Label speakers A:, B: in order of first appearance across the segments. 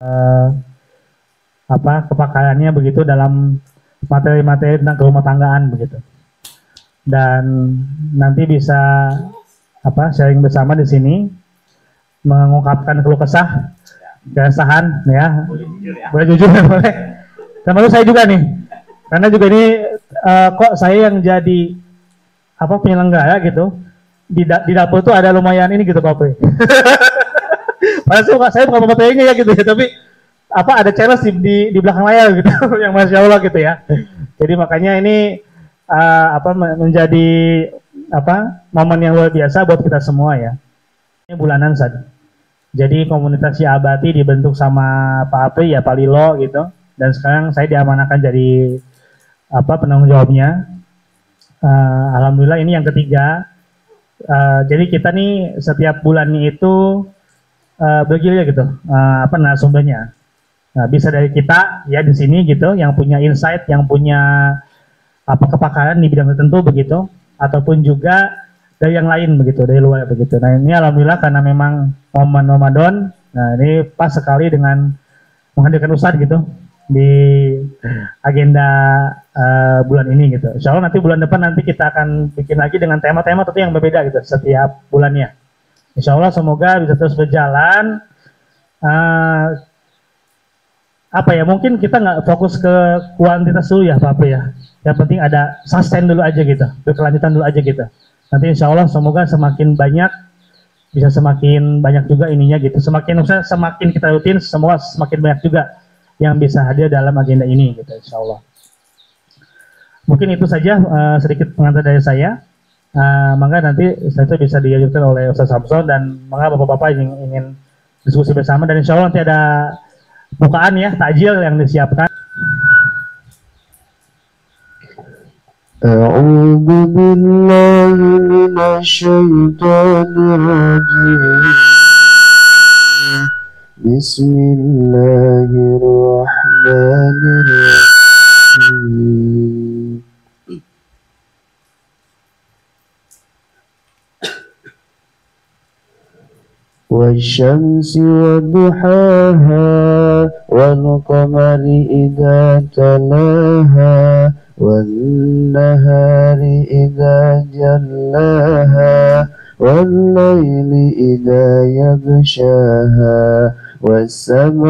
A: eh, kepakarannya begitu dalam materi-materi tentang kerumah tanggaan begitu. Dan nanti bisa sharing bersama di sini, mengungkapkan keluh kesah, keresahan ya. Boleh jujur ya, boleh. Termasuk saya juga nih, karena juga ini kok saya yang jadi penyelenggara gitu. Di dapur tuh ada lumayan ini gitu Pak Pri. Padahal saya bukan materinya ya gitu ya, tapi ada challenge di belakang layar gitu, yang masya Allah gitu ya. Jadi makanya ini menjadi momen yang luar biasa buat kita semua ya. Ini bulanan saja. Jadi komunitas Abati dibentuk sama Pak Apri ya, Pak Lilo gitu. Dan sekarang saya diamanahkan jadi penanggung jawabnya. Alhamdulillah ini yang ketiga. Jadi kita nih setiap bulannya itu bergilir gitu, narasumbernya. Nah, bisa dari kita ya di sini gitu, yang punya insight, yang punya kepakaran di bidang tertentu begitu, ataupun juga dari yang lain begitu, dari luar begitu. Nah ini alhamdulillah karena memang momen Ramadan, nah ini pas sekali dengan menghadirkan ustadz gitu di agenda bulan ini gitu. Insya Allah nanti bulan depan nanti kita akan bikin lagi dengan tema-tema tentu yang berbeda gitu setiap bulannya. Insya Allah semoga bisa terus berjalan. Mungkin kita nggak fokus ke kuantitas dulu ya Pak ya. Yang penting ada sustain dulu aja gitu, berkelanjutan dulu aja gitu. Nanti insya Allah semoga semakin banyak, bisa semakin banyak juga ininya gitu. Semakin kita rutin, semoga semakin banyak juga yang bisa hadir dalam agenda ini gitu insya Allah. Mungkin itu saja sedikit pengantar dari saya. Maka nanti saya itu bisa diajukan oleh Ustaz Samson, dan maka bapak-bapak ingin diskusi bersama, dan insya Allah nanti ada bukaan ya, takjil yang disiapkan.
B: A'udzu billahi minasyaitonir rajim. Bismillahirrahmanirrahim. والشمس وضحاها والقمر إذا تلاها والنهار إذا جلاها والليل إذا يغشاها والسماء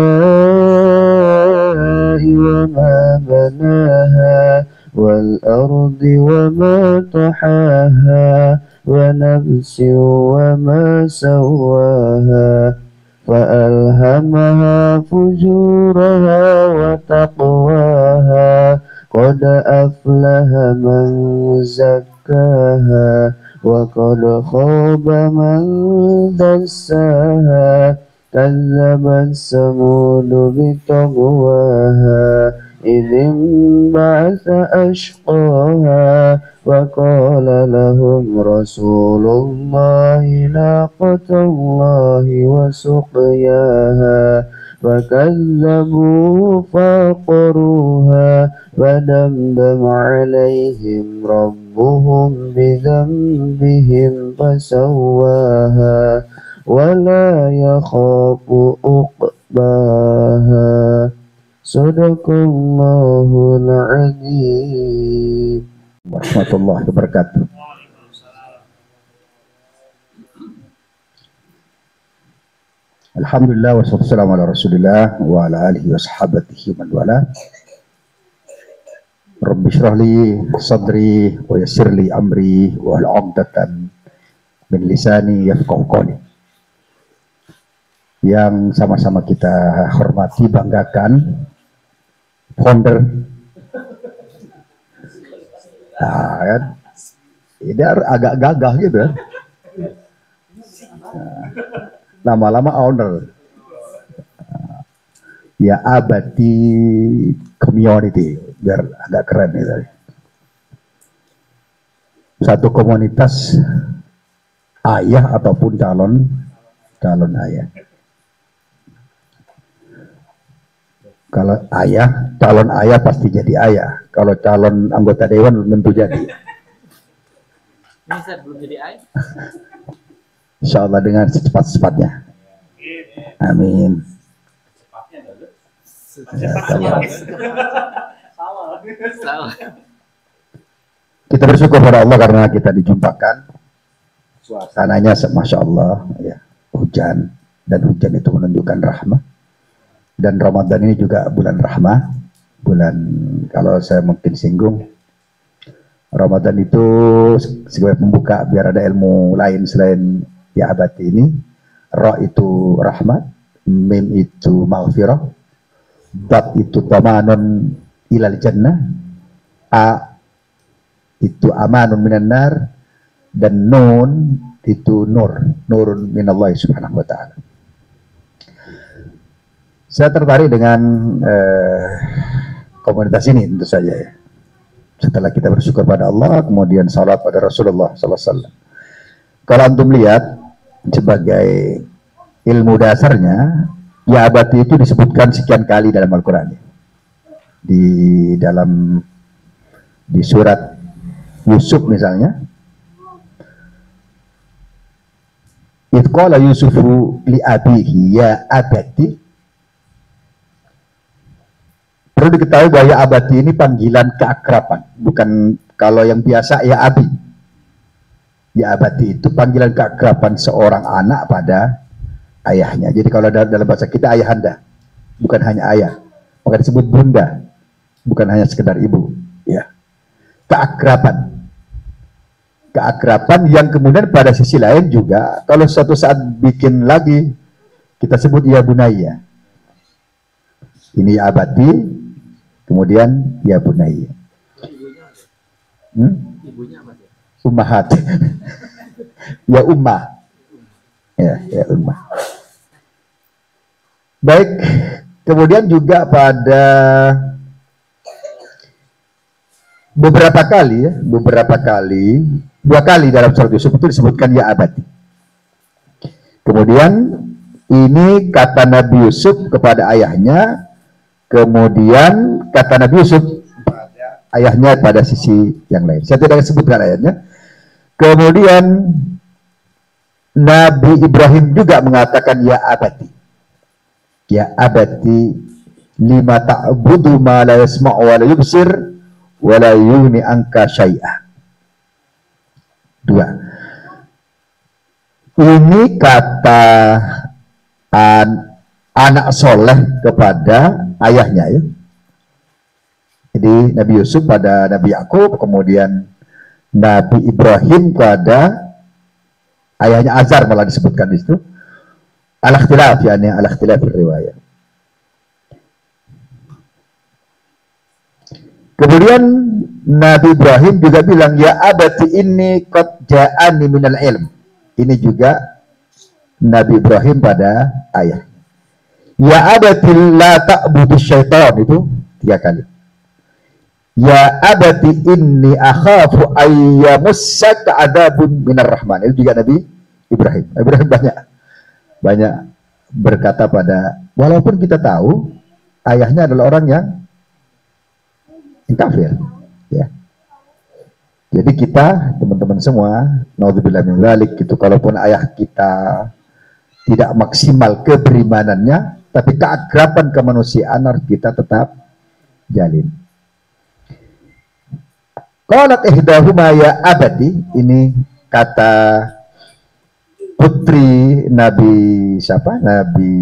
B: وما بناها والأرض وما طحاها ونفس وما سواها فألهمها فجورها وتقواها قد أفلح من زكاها وقد خاب من دساها كذبت ثمود بطغواها إذ انبعث أشقاها وقال لهم رسول الله ناقة الله وسقياها فكذبوه فعقروها فدمدم عليهم ربهم بذنبهم فسواها ولا يخاف عقباها Sadaqallahul Adzim.
C: Warahmatullahi wabarakatuh. Alhamdulillah wassalatu wassalamu ala Rasulillah wa ala alihi wa sahabatihi man wala. Rabbi shrah li sadri wa yassir li amri wa hal 'uqdatan min lisani yafqahu qawli. Yang sama-sama kita hormati, banggakan founder, nah, kan? Ini agak gagah gitu ya. Lama-lama owner ya Abati Community, biar agak keren gitu. Satu komunitas ayah ataupun calon ayah. Kalau ayah, calon ayah pasti jadi ayah. Kalau calon anggota dewan tentu jadi.
D: Bisa belum jadi ayah?
C: Insya Allah dengan secepat-cepatnya. Amin. Ya, kalau kita bersyukur pada Allah karena kita dijumpakan. Suasananya masya Allah, ya, hujan, dan hujan itu menunjukkan rahmah. Dan Ramadan ini juga bulan rahmah, bulan, kalau saya mungkin singgung, Ramadan itu sebagai pembuka biar ada ilmu lain selain ya abadi ini. Ra itu rahmat, mim itu maghfirah, dad itu tamanun ilal jannah, a itu amanun minan nar, dan nun itu nurun minallah subhanahu wa ta'ala. Saya tertarik dengan komunitas ini tentu saja ya. Setelah kita bersyukur pada Allah, kemudian salat pada Rasulullah SAW. Kalau antum lihat sebagai ilmu dasarnya, ya abadi itu disebutkan sekian kali dalam Al-Quran. Di surat Yusuf misalnya, idh qala Yusufu li abihi ya abadi. Perlu diketahui bahwa ya abadi ini panggilan keakraban, bukan kalau yang biasa ya abi. Ya abadi itu panggilan keakraban seorang anak pada ayahnya. Jadi kalau dalam bahasa kita ayahanda, bukan hanya ayah. Maka disebut bunda, bukan hanya sekedar ibu. Ya, keakraban. Keakraban yang kemudian pada sisi lain juga kalau suatu saat bikin lagi kita sebut ya bunaya. Ini ya abadi, kemudian ya bunaya. Ibunya apa ya? Ummahat. Ya ummah. Ya ummah. Baik, kemudian juga pada beberapa kali, dua kali dalam surat Yusuf itu disebutkan ya abadi. Kemudian ini kata Nabi Yusuf kepada ayahnya, kemudian kata Nabi Yusuf pada ayahnya pada sisi yang lain. Saya tidak sebutkan ayatnya. Kemudian Nabi Ibrahim juga mengatakan ya abadi. Ya abadi lima ta'budu ma la yasma'u wa la yubsir wa la yughni anka syai'ah. Dua. Ini kata anak soleh kepada ayahnya ya. Jadi Nabi Yusuf pada Nabi Yakub, kemudian Nabi Ibrahim kepada ayahnya Azar malah disebutkan di situ. Al-ikhtilaf yani al-ikhtilaf riwayat. Kemudian Nabi Ibrahim juga bilang ya abati inni qad ja'ani minal ilm. Ini juga Nabi Ibrahim pada ayah. Ya abati la ta'budu syaitan, itu 3 kali. Ya abati inni akhafu ayyamussaka adzabun minar rahman. Itu juga Nabi Ibrahim. Ibrahim banyak berkata pada, walaupun kita tahu ayahnya adalah orang yang kafir ya. Jadi kita teman-teman semua naudzubillah min dzalik gitu, kalaupun ayah kita tidak maksimal keberimanannya, tapi keakraban kemanusiaan harus kita tetap jalin. Qalat ihdahuma ya abadi, ini kata putri Nabi siapa? Nabi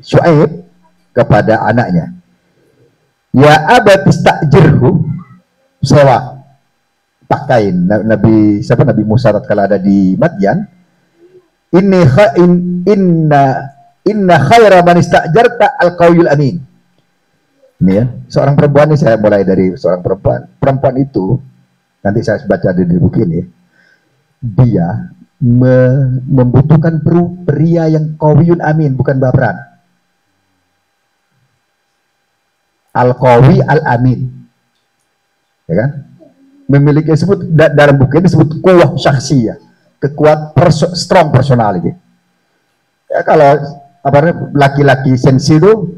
C: Syuaib kepada anaknya. Ya abati istajirhu, sewa pakai. Nabi siapa? Nabi Musa tatkala ada di Madyan. Inna khaira man istajarta al-qawiyul amin. Ini ya, seorang perempuan ini, saya mulai dari seorang perempuan. Perempuan itu nanti saya baca di buku ini. Dia membutuhkan pria yang qawiyun amin, bukan baperan. Al-qawi al-amin, ya kan? Memiliki disebut dalam buku ini disebut kuwah syakhsiyah, kekuatan strong personality. Ya, kalau apa laki-laki sensi itu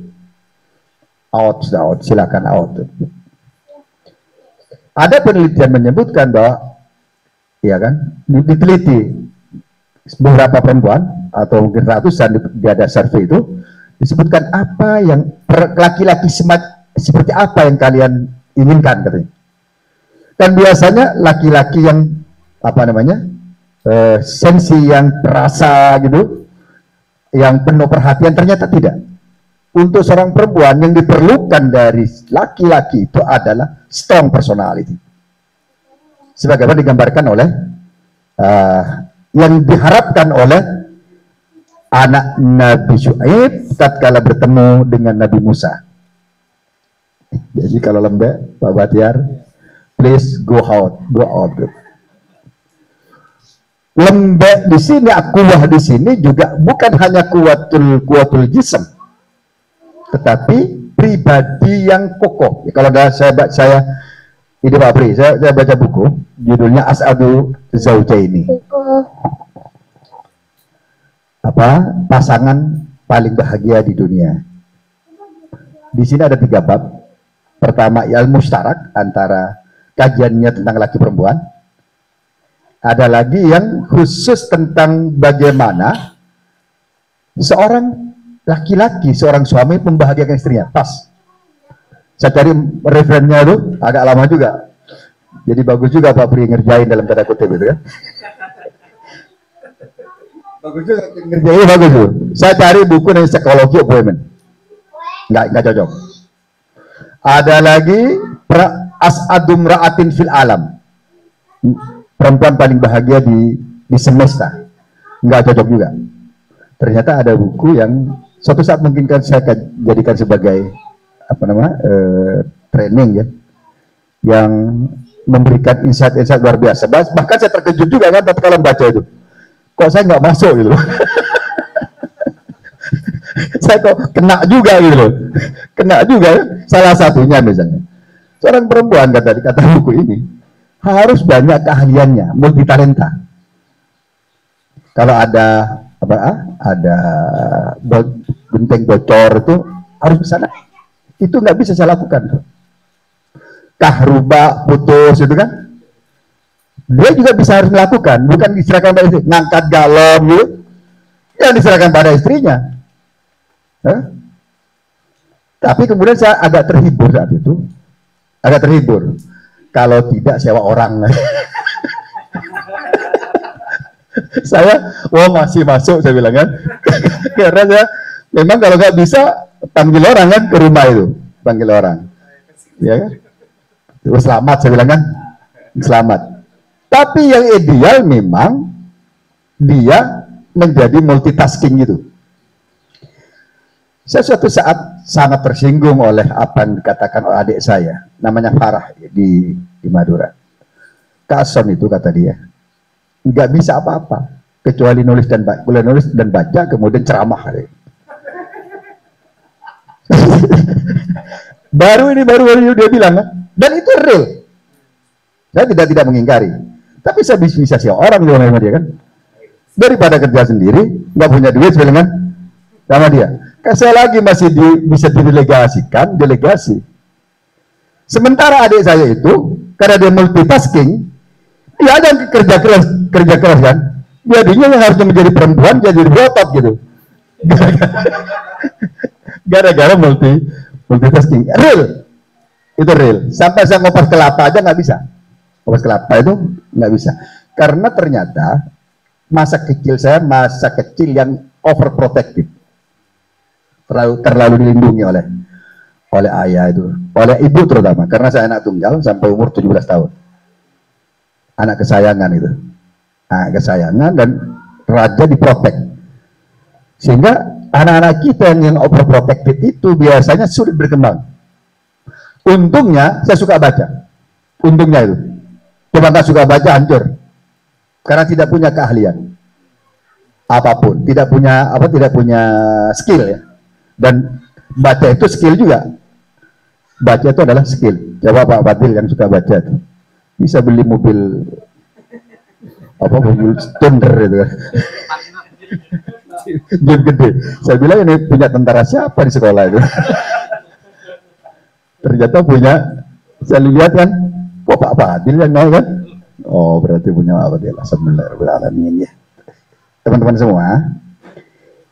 C: out, silakan out. Ada penelitian menyebutkan bahwa, ya kan, diteliti beberapa perempuan atau mungkin ratusan, dia ada survei itu, disebutkan apa yang laki-laki seperti apa yang kalian inginkan katanya. Dan biasanya laki-laki yang apa namanya sensi yang perasa gitu, yang penuh perhatian, ternyata tidak. Untuk seorang perempuan yang diperlukan dari laki-laki itu adalah strong personality. Sebagaimana digambarkan oleh yang diharapkan oleh anak Nabi Syuaib tatkala bertemu dengan Nabi Musa. Jadi kalau lembek, Pak Batiar, please go out. Lembek di sini, akuah di sini juga bukan hanya kuatul jism, tetapi pribadi yang kokoh. Kalau saya ini Pak Pri, saya baca buku judulnya As'adu Zaujaini. Apa pasangan paling bahagia di dunia. Di sini ada 3 bab. Pertama, ilmu mustarak antara kajiannya tentang laki perempuan. Ada lagi yang khusus tentang bagaimana seorang laki-laki, seorang suami membahagiakan istrinya. Pas. Saya cari referensinya itu agak lama juga. Jadi bagus juga Pak Pri ngerjain dalam tanda kutip itu kan. Bagus juga ngerjain, bagus tuh. Saya cari buku dari psikologi of women. Enggak cocok. Ada lagi As'adum Ra'atin fil alam. Perempuan paling bahagia di semesta. Enggak cocok juga. Ternyata ada buku yang suatu saat mungkin kan saya jadikan sebagai apa nama training ya, yang memberikan insight-insight luar biasa. Bahkan saya terkejut juga kan tatkala baca itu. Kok saya nggak masuk gitu loh. Saya kok kena juga gitu loh. Kena juga ya. Salah satunya misalnya. Seorang perempuan kata buku ini harus banyak keahliannya, multitalenta. Kalau ada genteng bocor itu harus bisa. Itu nggak bisa saya lakukan. Kahruba putus itu kan, dia juga bisa harus melakukan, bukan diserahkan pada istri, ngangkat galon gitu, yang diserahkan pada istrinya. Tapi kemudian saya agak terhibur saat itu, kalau tidak sewa orang. Saya, masih masuk saya bilang kan, karena saya memang kalau nggak bisa panggil orang kan ke rumah itu, panggil orang, ya kan? Selamat saya bilang kan, selamat. Tapi yang ideal memang dia menjadi multitasking gitu. Saya suatu saat sangat tersinggung oleh apa yang dikatakan oleh adik saya, namanya Farah di Madura. Kak Son itu kata dia, nggak bisa apa-apa kecuali nulis dan baca, kemudian ceramah. baru dia bilang kan, dan itu real. Saya tidak mengingkari, tapi saya bisa siapa orang juga sama dia kan, daripada kerja sendiri nggak punya duit sebenarnya kan sama dia. Saya lagi masih bisa didelegasikan, delegasi. Sementara adik saya itu karena dia multitasking, dia ada kerja keras kan, jadinya yang harusnya menjadi perempuan jadi berotot gitu. Gara-gara multitasking. Real. Itu real. Sampai saya ngopas kelapa aja nggak bisa. Ngopas kelapa itu nggak bisa. Karena ternyata masa kecil yang overprotective. Terlalu dilindungi oleh ayah itu. Oleh ibu terutama. Karena saya anak tunggal sampai umur 17 tahun. Anak kesayangan itu. Anak kesayangan dan raja diprotek. Sehingga anak-anak kita yang overprotected itu biasanya sulit berkembang. Untungnya saya suka baca. Untungnya itu. Coba nggak suka baca hancur. Karena tidak punya keahlian. Apapun, tidak punya skill ya. Dan baca itu skill juga. Baca itu adalah skill. Coba Pak Fadil yang suka baca itu. Bisa beli mobil Thunder itu kan. Jeep gede. Saya bilang ini punya tentara siapa di sekolah itu? Ternyata punya. Saya lihat kan, Pak Fadil yang naik kan? Oh berarti punya Pak Fadil. Alhamdulillah ya. Teman-teman semua,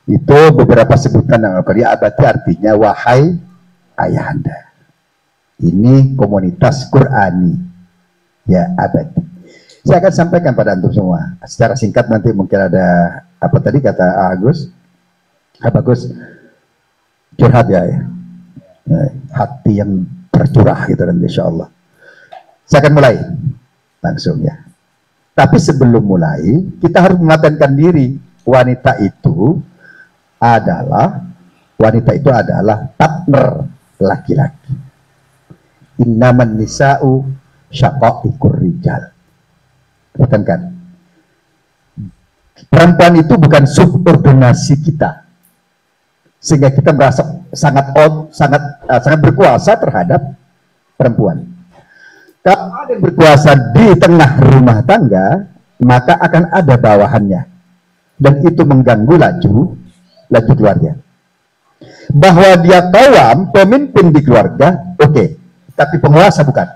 C: Itu beberapa sebutan yang ya abadi artinya wahai ayahanda. Ini komunitas Qurani ya abadi. Saya akan sampaikan pada antum semua secara singkat, nanti mungkin ada apa tadi kata Agus, Agus curhat ya, hati yang tercurah gitu kan, insya Allah. Saya akan mulai langsung ya. Tapi sebelum mulai, kita harus mengatakan diri wanita itu adalah partner laki-laki. Innaman nisa'u syaqa'iqur rijal. Bukan? Perempuan itu bukan subordinasi kita, sehingga kita merasa sangat berkuasa terhadap perempuan. Kalau ada yang berkuasa di tengah rumah tangga, maka akan ada bawahannya, dan itu mengganggu laju keluarga. Bahwa dia kawam, pemimpin di keluarga, oke, tapi penguasa bukan.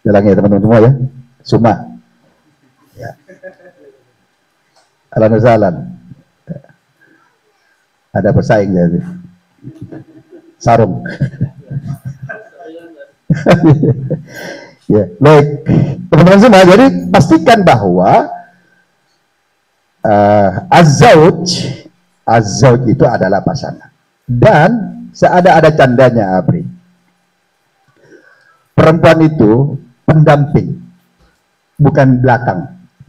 C: Jalan ya teman-teman semua ya. Suma ya. Alhamdulillah ada pesaing jadi sarung. Ya, baik teman-teman semua, jadi pastikan bahwa az-zawj itu adalah pasangan, dan ada candanya Abri. Perempuan itu pendamping, bukan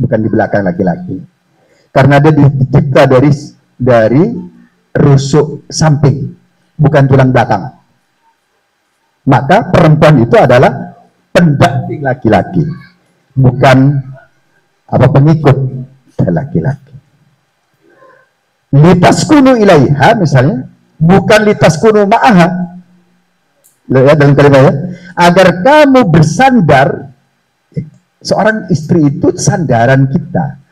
C: di belakang laki-laki, karena dia dicipta dari rusuk samping, bukan tulang belakang. Maka perempuan itu adalah pendamping laki-laki, bukan pengikut laki-laki. Litaskunu ilaiha misalnya, bukan litaskunu ma'aha. Ya, dalam kalimat ya, agar kamu bersandar. Seorang istri itu sandaran kita.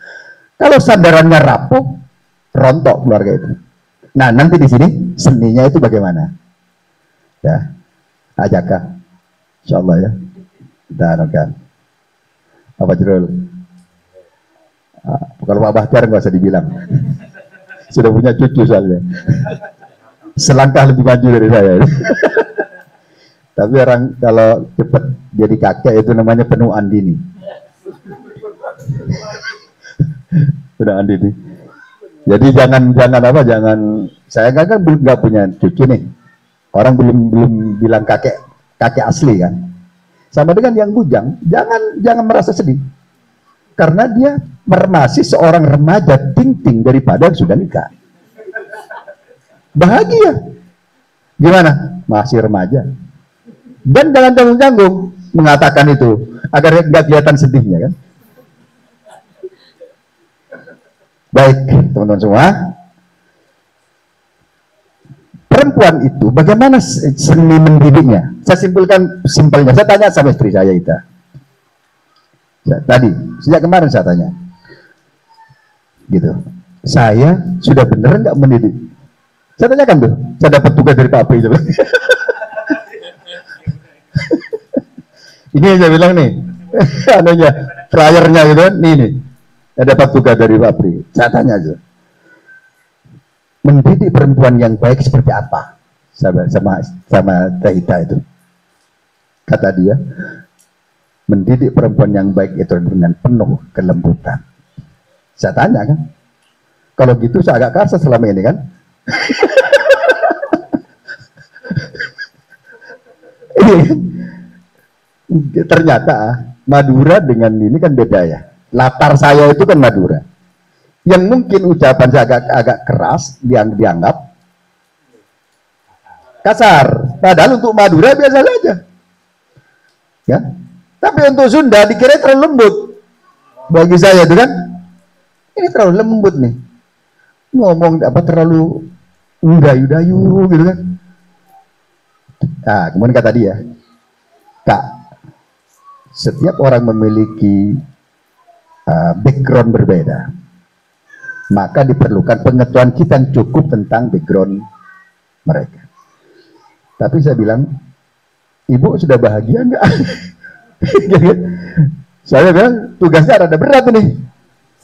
C: Kalau sandarannya rapuh, rontok keluarga itu. Nah, nanti di sini seninya itu bagaimana? Ya, ajakah? Insyaallah ya. Kita akan. Apa Jurul? Kalau Pak Bahtiar nggak usah dibilang. Sudah punya cucu soalnya. Selangkah lebih maju dari saya. Tapi orang kalau cepat jadi kakek itu namanya penuh andini. Penuh andini. Jadi jangan saya kan belum nggak punya cucu nih. Orang belum bilang kakek asli kan. Sama dengan yang bujang, jangan merasa sedih. Karena dia masih seorang remaja ting-ting daripada yang sudah nikah. Bahagia. Gimana? Masih remaja. Dan jangan tanggung-tanggung mengatakan itu agar nggak kelihatan sedihnya kan. Baik teman-teman semua, perempuan itu bagaimana seni mendidiknya? Saya simpelnya, saya tanya sama istri saya itu tadi, sejak kemarin saya tanya gitu, saya sudah bener nggak mendidik? Saya tanyakan tuh, saya dapat tugas dari Pak Pri. Ini yang saya bilang nih, anunya, flyernya gitu kan, nih, saya dapat tugas dari Pak Pri. Saya tanya aja, mendidik perempuan yang baik seperti apa? Sama Tahita itu, kata dia, mendidik perempuan yang baik itu dengan penuh kelembutan. Saya tanya kan, kalau gitu saya agak kasar selama ini kan. Ternyata Madura dengan ini kan beda ya. Latar saya itu kan Madura, yang mungkin ucapan saya agak keras, dianggap kasar. Padahal untuk Madura biasa saja, ya. Tapi untuk Sunda dikira terlalu lembut. Bagi saya itu kan, ini terlalu lembut nih. Ngomong terlalu dayu-dayu gitu kan. Nah, kemudian kata dia, Kak, setiap orang memiliki background berbeda, maka diperlukan pengetahuan kita yang cukup tentang background mereka. Tapi saya bilang, Ibu sudah bahagia enggak? Saya bilang tugasnya rada berat ini.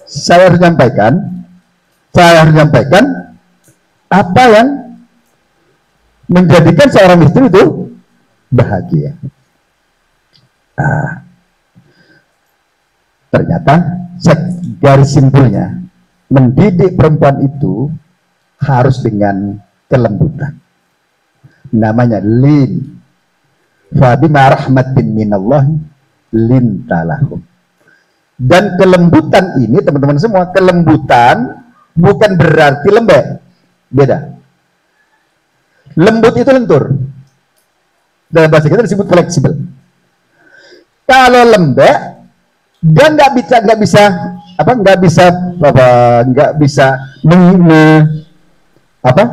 C: Saya harus Saya harus menyampaikan apa yang menjadikan seorang istri itu bahagia. Nah, ternyata garis simpulnya, mendidik perempuan itu harus dengan kelembutan. Namanya lin. Fabima rahmatin minallahi lintalahum. Dan kelembutan ini, teman-teman semua, kelembutan bukan berarti lembek. Beda. Lembut itu lentur. Dalam bahasa kita disebut fleksibel. Kalau lembek, dia nggak bisa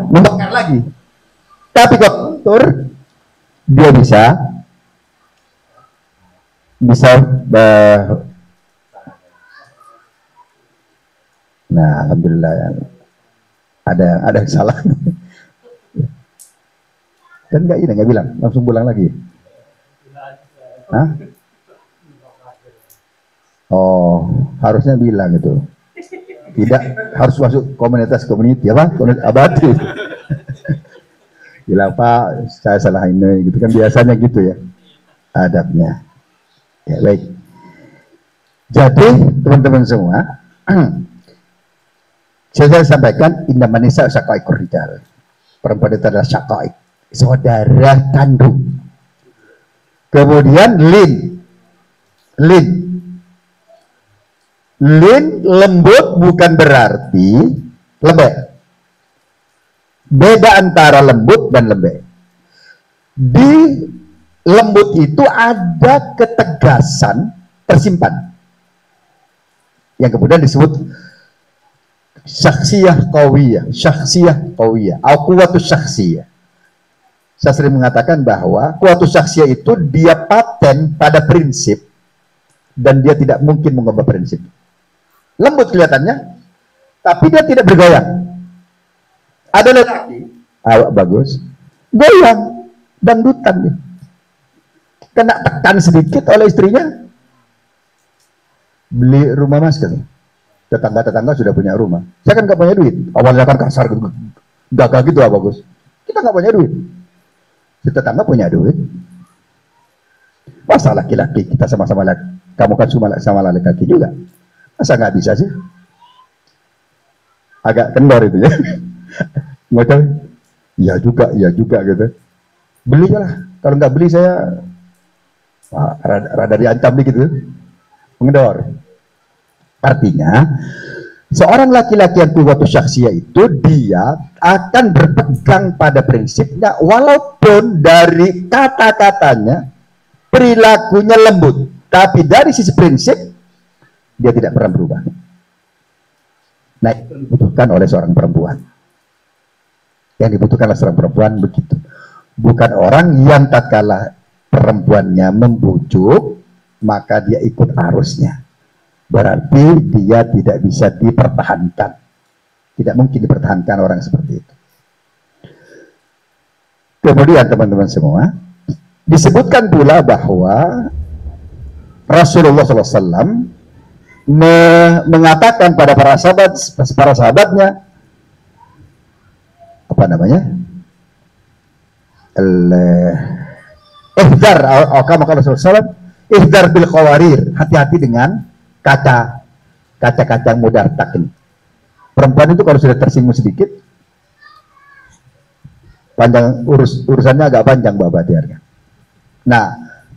C: membakar lagi. Tapi kalau lentur, dia bisa nah, alhamdulillah ada yang salah. Dan nggak bilang, langsung pulang lagi. Hah? Oh, harusnya bilang itu. Tidak harus masuk community apa? Abadi. Bilang, Pak, saya salah ini, gitu kan biasanya gitu ya. Adabnya. Ya, baik. Jadi, teman-teman semua, saya sampaikan inna manisa syaqaiqur rijal. Perempuan itu adalah syaqaiq, saudara kandung. Kemudian lin lembut bukan berarti lembek. Beda antara lembut dan lembek. Di lembut itu ada ketegasan tersimpan yang kemudian disebut syakhsiyah qawiyah, quwwatus syakhsiyah. Saya sering mengatakan bahwa quwwatus syakhsiyah itu dia paten pada prinsip dan dia tidak mungkin mengubah prinsip. Lembut kelihatannya, tapi dia tidak bergoyang. Ada lelaki, awak bagus, goyang, dangdutan dia. Kena tekan sedikit oleh istrinya, beli rumah mas kan. Tetangga-tetangga sudah punya rumah. Saya kan nggak punya duit. Awalnya kan kasar gitu, gagah gitu lah bagus. Kita nggak punya duit. Si tetangga punya duit. Masa laki-laki kita sama-sama laki, kamu kan sama laki-laki juga. Masa nggak bisa sih? Agak kendor itu ya. Macam, iya juga gitu. Beli lah. Kalau nggak beli saya rada diancam gitu. Mengendor. Artinya, seorang laki-laki yang quwwatus syakhsiyah itu dia akan berpegang pada prinsipnya walaupun dari kata-katanya perilakunya lembut, tapi dari sisi prinsip dia tidak pernah berubah. Nah, itu dibutuhkan oleh seorang perempuan. Yang dibutuhkan oleh seorang perempuan begitu. Bukan orang yang tatkala perempuannya membujuk, maka dia ikut arusnya. Berarti dia tidak bisa dipertahankan. Tidak mungkin dipertahankan orang seperti itu. Kemudian teman-teman semua, disebutkan pula bahwa Rasulullah SAW mengatakan pada para sahabatnya, apa namanya? Ihdar, ihdar bil qawarir, hati-hati dengan kaca-kaca yang mudah retak ini. Perempuan itu kalau sudah tersinggung sedikit, panjang urusannya agak panjang bapak tiarnya. Nah,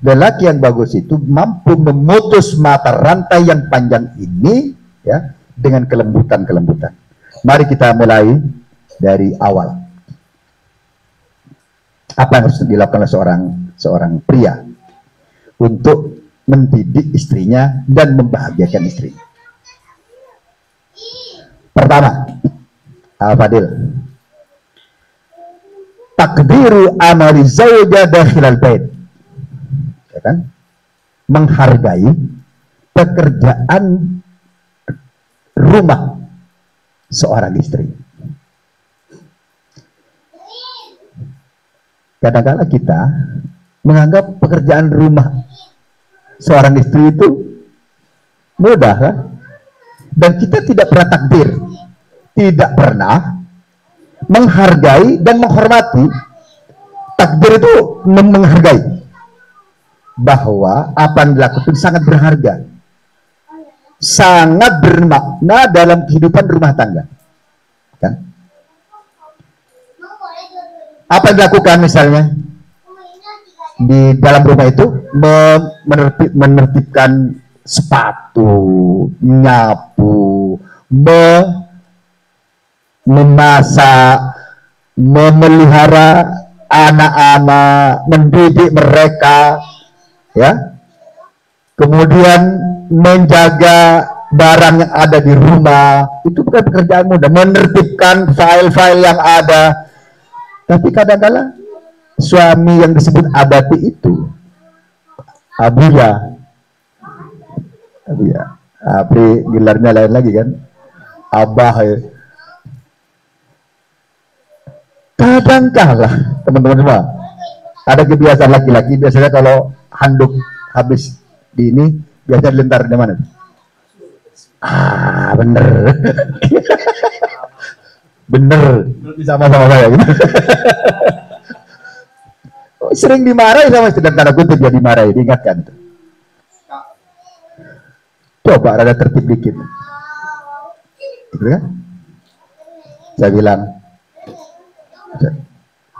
C: lelaki yang bagus itu mampu memutus mata rantai yang panjang ini ya dengan kelembutan. Mari kita mulai dari awal. Apa yang harus dilakukan oleh seorang pria untuk mendidik istrinya dan membahagiakan istrinya? Pertama, Al-Fadil, takdiru amali zawja dakhilal bait. Ya kan? Menghargai pekerjaan rumah seorang istri. Kadang-kadang kita menganggap pekerjaan rumah seorang istri itu mudah kan? Dan kita tidak pernah takdir tidak pernah menghargai dan menghormati. Takdir itu menghargai bahwa apa yang dilakukan sangat berharga, sangat bermakna dalam kehidupan rumah tangga, kan? Apa yang dilakukan misalnya di dalam rumah itu menertibkan sepatu, nyapu, memasak, memelihara anak-anak, mendidik mereka, ya. Kemudian menjaga barang yang ada di rumah, itu bukan pekerjaan mudah. Menertibkan file-file yang ada. Tapi kadang-kadang suami yang disebut abati itu, abuya, Apri gelarnya lain lagi kan, abah ya. Kadang-kala teman-teman semua ada kebiasaan laki-laki, biasanya kalau handuk habis di ini biasanya dilentar di mana? Bener. Bener sama-sama saya gitu. Sering dimarahi sama istri, dan tanda kutip ya dimarahi, diingatkan itu. Coba rada tertib dikit, gitu kan? Saya bilang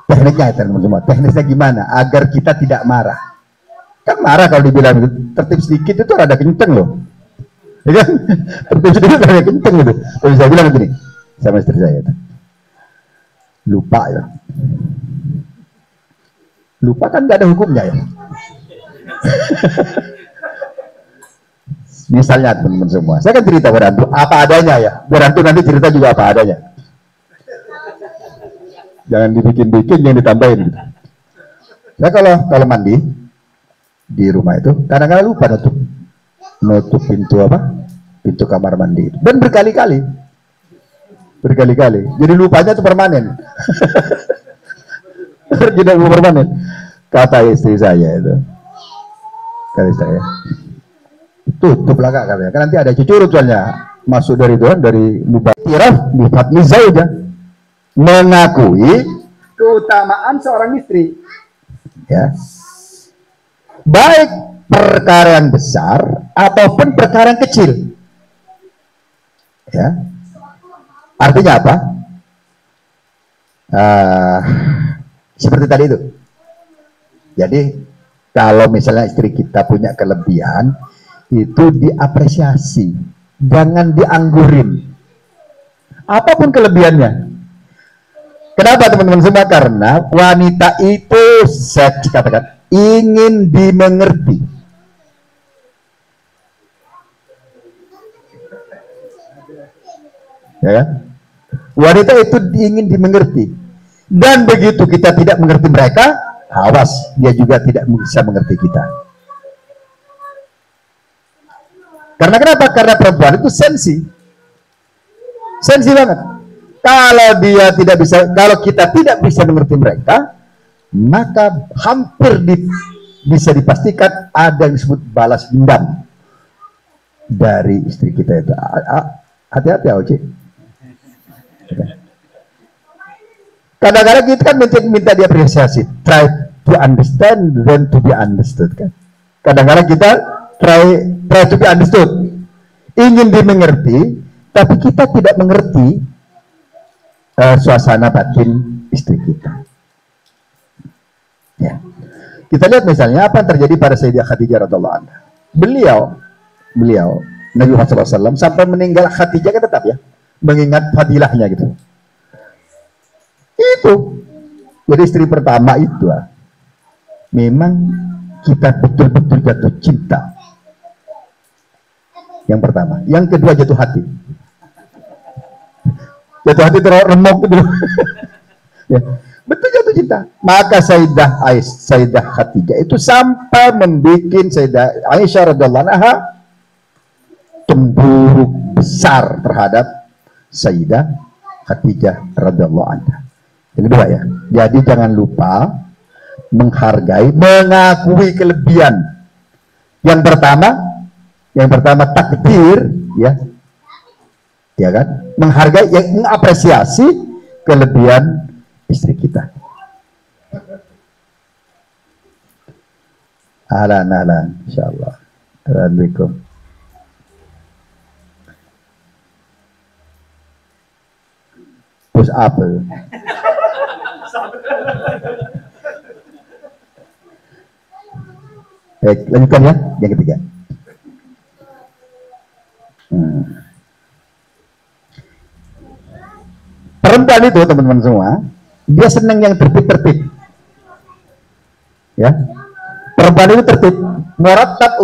C: tekniknya teman semua, teknisnya gimana agar kita tidak marah. Kan marah kalau dibilang gitu, tertib sedikit itu rada kenceng loh, ya kan? Tertib sedikit rada kenceng gitu. Tapi saya bilang begini sama istri saya, lupa ya, lupa kan nggak ada hukumnya ya. Misalnya teman-teman semua, saya kan cerita berantu apa adanya ya, berantu nanti cerita juga apa adanya, jangan dibikin-bikin, yang ditambahin gitu. Saya kalau mandi di rumah itu kadang-kadang lupa nutup pintu pintu kamar mandi itu. Dan berkali-kali, jadi lupanya itu permanen. Tidak permanen. Kata istri saya itu, tutuplah kak, katanya, kan nanti ada cucurut soalnya masuk dari Tuhan, dari mubatirah bifadli zauja, mengakui keutamaan seorang istri, ya, baik perkara yang besar ataupun perkara yang kecil, ya. Artinya apa? Seperti tadi itu. Jadi kalau misalnya istri kita punya kelebihan, itu diapresiasi, jangan dianggurin apapun kelebihannya. Kenapa teman-teman semua? Karena wanita itu, saya katakan, ingin dimengerti. Ya kan? Wanita itu ingin dimengerti. Dan begitu kita tidak mengerti mereka, awas, dia juga tidak bisa mengerti kita. Karena kenapa? Karena perempuan itu sensi banget. Kalau dia tidak bisa, kalau kita tidak bisa mengerti mereka, maka hampir bisa dipastikan ada yang disebut balas dendam dari istri kita itu. Hati-hati ya, Oci. Kadang-kadang kita kan minta dia apresiasi, try to understand then to be understood, kan. Kadang-kadang kita try to be understood, ingin dimengerti, tapi kita tidak mengerti suasana batin istri kita. Ya. Kita lihat misalnya apa yang terjadi pada Sayyidah Khadijah radhiallahu anha. Beliau Nabi Muhammad SAW sampai meninggal Khadijah kan tetap ya mengingat fadilahnya gitu. Itu jadi istri pertama itu memang kita betul-betul jatuh cinta. Yang pertama, yang kedua jatuh hati. Jatuh hati terremuk gitu. Ya, betul jatuh cinta. Maka Sayyidah Khadijah itu sampai membuat Sayyidah Aisyah radhiallahu anha cemburu besar terhadap Sayyidah Khadijah radhiallahu anha. Yang kedua ya, jadi jangan lupa menghargai, mengakui kelebihan. Yang pertama takdir, ya. ya kan? Menghargai, ya, mengapresiasi kelebihan istri kita. Ahlan, insyaallah. Assalamualaikum. Push up. Baik, lanjutkan ya, yang ketiga. Perempuan itu teman-teman semua, dia senang yang tertib-tertib. Ya. Perempuan itu tertib, murattab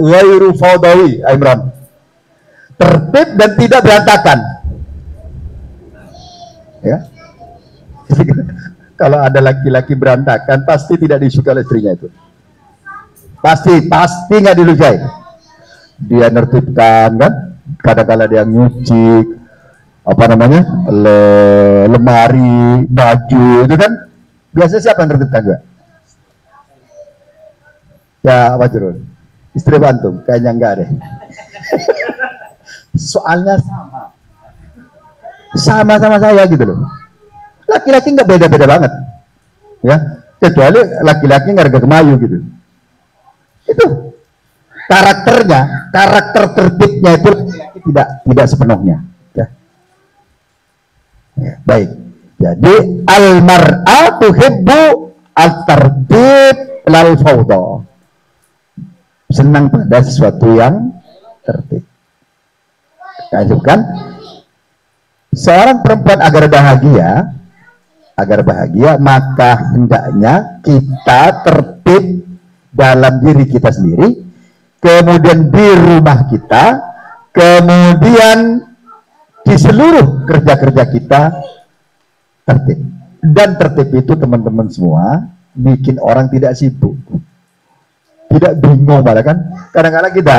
C: ghairu fawdawi, Imran. Tertib dan tidak berantakan. Ya. Kalau ada laki-laki berantakan, pasti tidak disukai oleh istrinya itu. Pasti nggak dilukai. Dia nertibkan kan, kadang-kadang dia nyuci lemari, baju itu kan biasanya siapa yang nertibkan juga? Ya, Pak Jurul, istri bantu, kayaknya enggak deh. Soalnya sama saya gitu loh. Laki-laki nggak beda-beda banget, ya, kecuali laki-laki nggak harga kemayu gitu. Itu karakter tertibnya itu tidak sepenuhnya. Ya. Ya, baik. Jadi al-mar'atu tuhibbu at-tartib lal fawda. Senang pada sesuatu yang tertib. Kan? Seorang perempuan agar bahagia, maka hendaknya kita tertib dalam diri kita sendiri, kemudian di rumah kita, kemudian di seluruh kerja-kerja kita tertib. Dan tertib itu teman-teman semua bikin orang tidak sibuk, tidak bingung malah kan. Kadang-kadang kita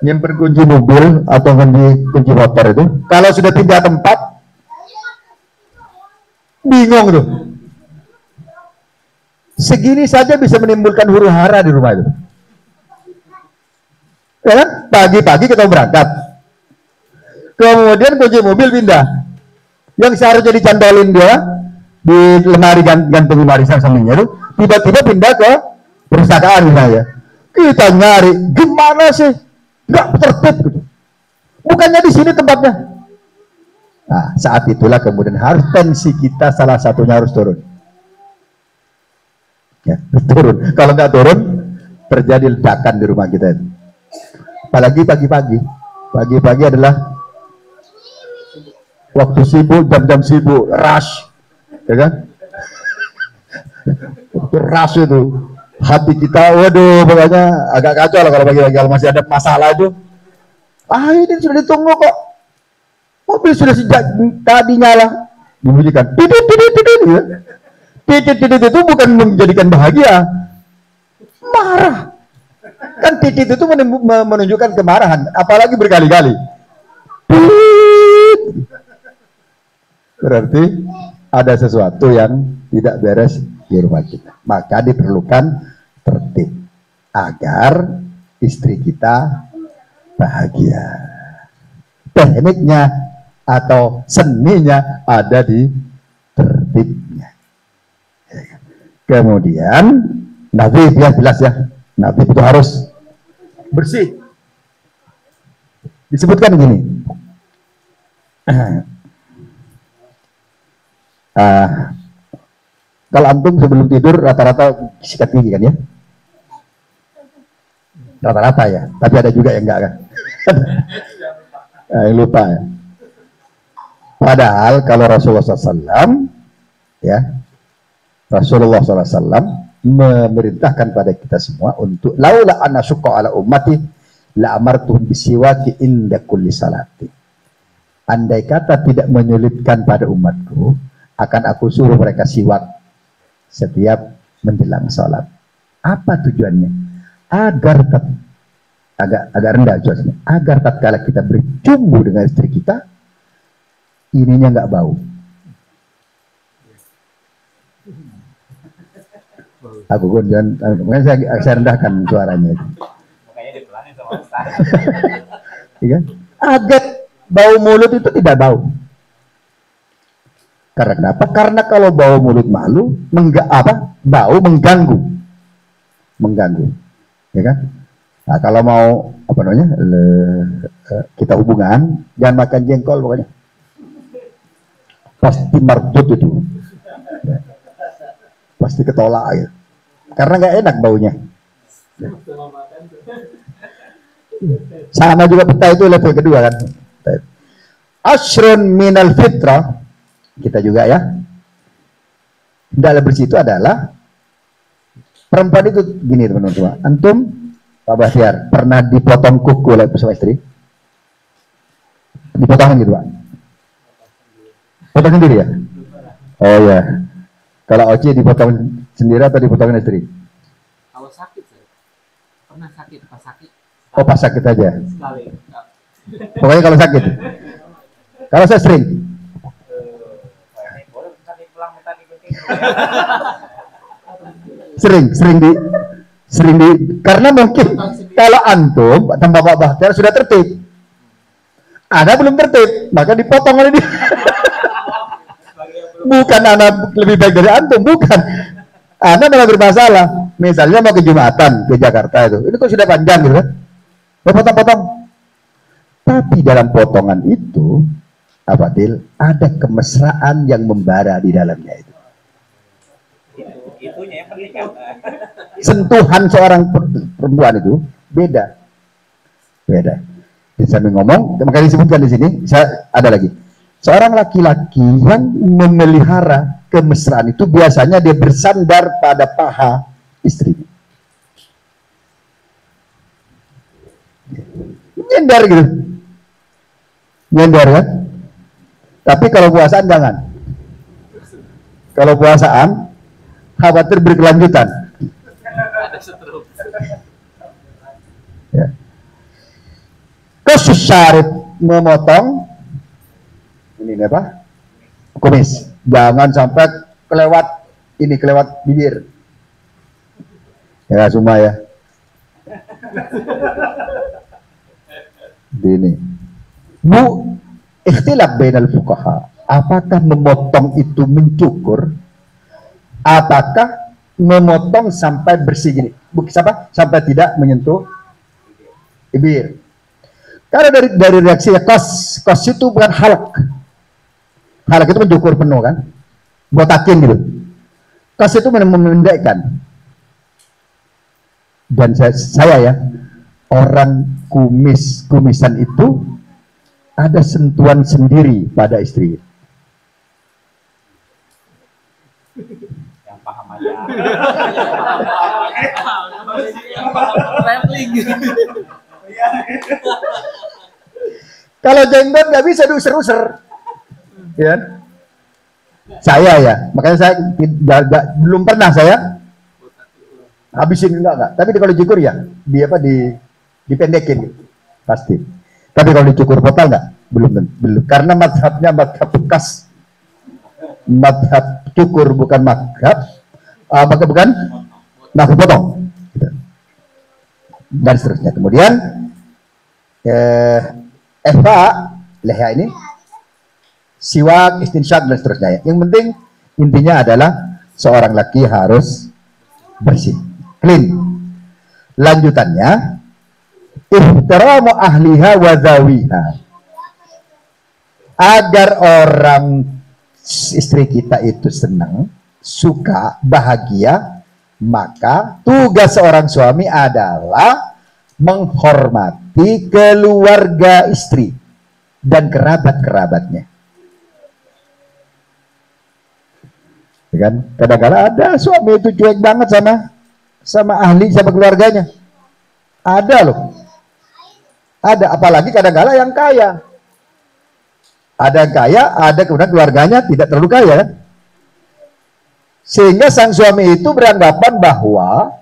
C: nyimpen kunci mobil atau kunci motor itu, kalau sudah pindah tempat bingung tuh. Segini saja bisa menimbulkan huru hara di rumah itu. Ya kan? Pagi-pagi kita berangkat, kemudian kunci mobil pindah, yang seharusnya dicantolin dia di lemari gantung lemari sampingnya itu, tiba-tiba pindah ke perpustakaan misalnya. Kita nyari, gimana sih? Nggak tertib gitu. Bukannya di sini tempatnya. Nah, saat itulah kemudian harus tensi kita salah satunya harus turun. Ya, turun. Kalau nggak turun, terjadi ledakan di rumah kita itu. Apalagi pagi-pagi. Pagi-pagi adalah waktu sibuk, jam-jam sibuk, rush, ya kan? Waktu rush itu, hati kita, waduh, pokoknya agak kacau lah kalau pagi-pagi masih ada masalah itu. Ini sudah ditunggu kok. Mobil sudah sejak tadi nyala, dibunyikan, titit, ya. Titit itu bukan menjadikan bahagia, marah. Kan titit itu menunjukkan kemarahan, apalagi berkali-kali. Berarti ada sesuatu yang tidak beres di rumah kita. Maka diperlukan tertib agar istri kita bahagia. Tekniknya atau seninya ada di tertibnya. Kemudian Nabi biar jelas ya, Nabi itu harus bersih. Disebutkan gini, kalau antum sebelum tidur rata-rata sikat gigi kan ya, rata-rata ya, tapi ada juga yang enggak kan. Yang lupa ya. Padahal kalau Rasulullah SAW ya, Rasulullah SAW memerintahkan pada kita semua untuk laula anna syukka ala ummati la amartuhum bisiwaki inda kulli salati. Andai kata tidak menyulitkan pada umatku, akan aku suruh mereka siwak setiap menjelang sholat. Apa tujuannya? Agar agak rendah josnya, agar tatkala kita bercumbu dengan istri kita, ininya nggak bau. Aku pun jangan, saya rendahkan suaranya itu. Makanya dipelanin sama Ustaz. Iya, Agar bau mulut itu tidak bau. Karena kenapa? Karena kalau bau mulut malu, bau mengganggu, ya kan? Nah, kalau mau apa namanya kita hubungan, jangan makan jengkol pokoknya. Pasti marbut itu, pasti ketolak ya. Karena nggak enak baunya. Sama juga peta itu level kedua kan. Ashrun minal fitrah, kita juga ya. Dalam bersih itu adalah perempuan itu gini teman-teman. Antum Pak Bahtiar pernah dipotong kuku oleh suami istri? Dipotongin gitu Pak? Potong sendiri ya? Oh ya. Kalau Oci dipotong sendiri atau dipotongin istri?
D: Kalau sakit saya pernah sakit, pas sakit.
C: Oh pas sakit aja.
D: Sekali.
C: Pokoknya kalau sakit. Kalau saya sering. Sering di karena mungkin kalau antum tambah Pak Bahtiar sudah tertib. Ada belum tertib, maka dipotong oleh dia. Bukan anak lebih baik dari antum, bukan. Anda malah bermasalah. Misalnya mau ke Jumatan ke Jakarta itu, ini kok sudah panjang gitu kan? Mau potong-potong. Tapi dalam potongan itu, apa Dil? Ada kemesraan yang membara di dalamnya itu.
D: Itunya yang penting kan.
C: Sentuhan seorang perempuan itu beda. Di samping ngomong, makanya disebutkan di sini, ada lagi. Seorang laki-laki yang memelihara kemesraan itu biasanya dia bersandar pada paha istrinya. Nyender gitu. Nyender kan? Tapi kalau puasaan jangan. Kalau puasaan khawatir berkelanjutan.
D: Ada stroke.
C: Ya. Khusus syarif memotong ini apa? Kumis. Jangan sampai kelewat bibir. Ya semua ya. Ini. Bu, ikhtilaf bainal fuqaha. Apakah memotong itu mencukur? Apakah memotong sampai bersih gini? Sampai tidak menyentuh bibir. Karena dari reaksi kos itu bukan halak. Halak itu mencukur penuh kan, botakin gitu. Kos itu memendekkan. Dan saya ya, orang kumisan itu ada sentuhan sendiri pada istri.
D: Yang paham aja. Traveling.
C: Kalau jenggot nggak bisa diuser-user, ya. Saya ya, makanya saya belum pernah saya habisin enggak. Tapi kalau dicukur ya, dipendekin gitu, pasti. Tapi kalau dicukur total enggak, belum. Karena madhabnya madhab bekas, madhab cukur bukan madhab, bukan madhab potong. Gitu. Dan seterusnya. Kemudian leha ini siwak, istinsyak dan seterusnya. Yang penting intinya adalah seorang laki harus bersih, clean. Lanjutannya ihtiramu ahliha wa zawiha. Agar orang istri kita itu senang, suka, bahagia, maka tugas seorang suami adalah menghormati keluarga istri dan kerabat-kerabatnya. Ya kan? Kadang-kadang ada suami itu cuek banget sama ahli, sama keluarganya. Ada loh. Ada, apalagi kadang-kadang yang kaya. Ada yang kaya, ada kemudian keluarganya tidak terlalu kaya kan? Sehingga sang suami itu beranggapan bahwa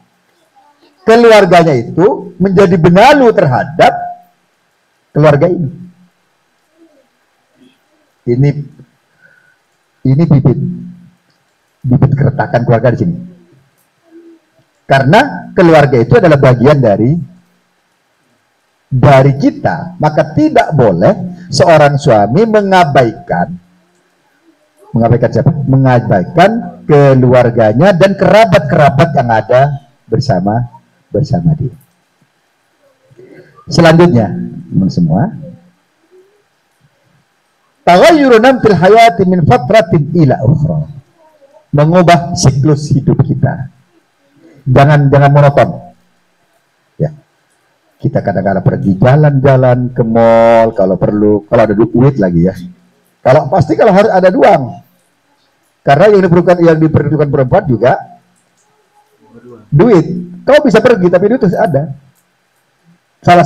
C: keluarganya itu menjadi benalu terhadap keluarga ini. Ini bibit keretakan keluarga di sini. Karena keluarga itu adalah bagian dari dari kita, maka tidak boleh seorang suami mengabaikan siapa? Mengabaikan keluarganya dan kerabat-kerabat yang ada bersama dia. Selanjutnya, teman semua, taghayyurun fil hayati min fatratin ila ukhra. Mengubah siklus hidup kita. Jangan monoton. Ya. Kita kadang-kadang pergi jalan-jalan ke mall kalau perlu, kalau ada duit lagi ya. Kalau harus ada uang. Karena yang diperlukan perempuan juga duit. Kau bisa pergi tapi duit harus ada. Salah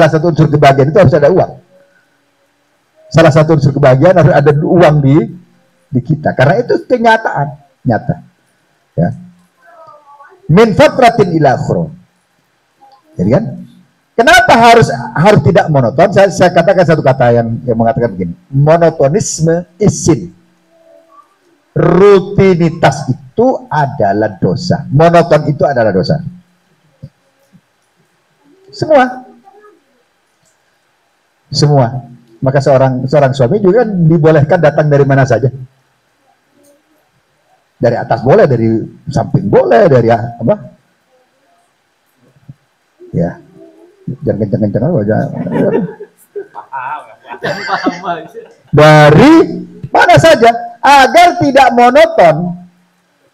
C: satu unsur kebahagiaan itu harus ada uang. Salah satu unsur kebahagiaan harus ada uang di kita. Karena itu kenyataan nyata. Ya. Min fatratin ila akhra. Jadi kan? Kenapa harus tidak monoton? Saya katakan satu kata yang mengatakan begini. Monotonisme isin. Rutinitas itu adalah dosa. Monoton itu adalah dosa. Semua. Maka seorang suami juga dibolehkan datang dari mana saja. Dari atas boleh, dari samping boleh, dari apa? Ya. Jangan kenceng-kenceng aja. Dari mana saja agar tidak monoton.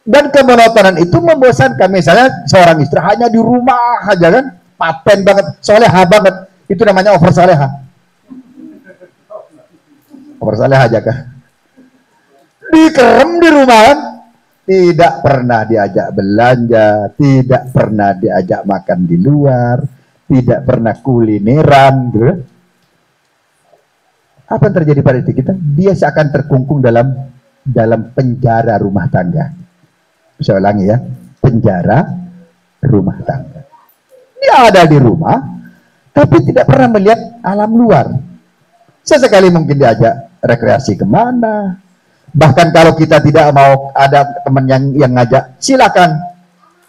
C: Dan kemonotonan itu membosankan. Misalnya seorang istri hanya di rumah aja kan, paten banget, soleha banget. Itu namanya over soleha. Over soleha aja kan. Dikerem di rumah kan. Tidak pernah diajak belanja, tidak pernah diajak makan di luar, tidak pernah kulineran, gitu. Apa yang terjadi pada diri kita? Dia seakan terkungkung dalam penjara rumah tangga. Saya ulangi ya, penjara rumah tangga. Dia ada di rumah, tapi tidak pernah melihat alam luar. Sesekali mungkin diajak rekreasi kemana. Bahkan kalau kita tidak mau ada teman yang ngajak, silakan,